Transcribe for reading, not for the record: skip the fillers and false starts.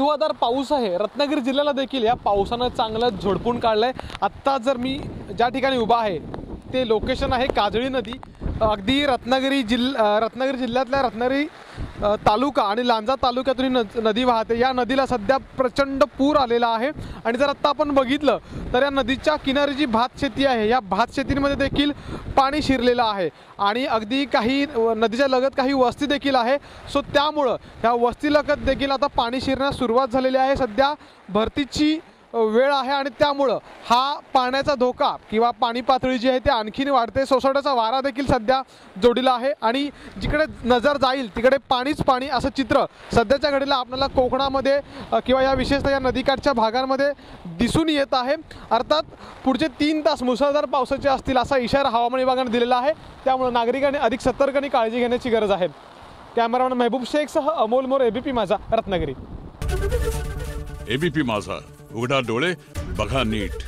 मुसळधार पाऊस आहे। रत्नागिरी जिल्ह्याला देखील या पावसानं चांगलं झोडपून काढलंय। आत्ता जर मी ज्या ठिकाणी उभा आहे ते लोकेशन आहे काजळी नदी। अगदी रत्नागिरी जिल्ह्यातल्या रत्नागिरी तालुका आणि लांजा तालुक्यातून नदी वाहते। या नदीला सध्या प्रचंड पूर आलेला आहे आणि जर आत्ता आपण बघितलं तर या नदीच्या किनारी जी भात शेती आहे या भात शेतीमध्ये देखील पाणी शिरलेलं आहे आणि अगदी काही नदीच्या लगत काही वस्ती देखील आहे। सो त्यामुळं या वस्ती लगत देखील आता पाणी शिरण्यास सुरुवात झालेली आहे। सध्या भरतीची वेळ आहे आणि त्यामुळं हा पाण्याचा धोका किंवा पाणी पातळी जी आहे ते आणखीन वाढते। सोसाट्याचा वारा देखील सध्या जोडीला आहे आणि जिकडे नजर जाईल तिकडे पाणीच पाणी असं चित्र सध्याच्या घडीला आपल्याला कोकणामध्ये किंवा या विशेषतः या नदीकाठच्या भागांमध्ये दिसून येत आहे। अर्थात पुढचे 3 तास मुसळधार पावसाचे असतील असा इशारा हवामान विभागाने दिलेला आहे। त्यामुळे नागरिकांनी अधिक सतर्क आणि काळजी घेण्याची गरज आहे। कॅमेरामॅन मेहबूब शेखसह अमोल मोर, एबीपी माझा, रत्नागिरी। एबीपी माझा, उघडा डोळे बघा नीट।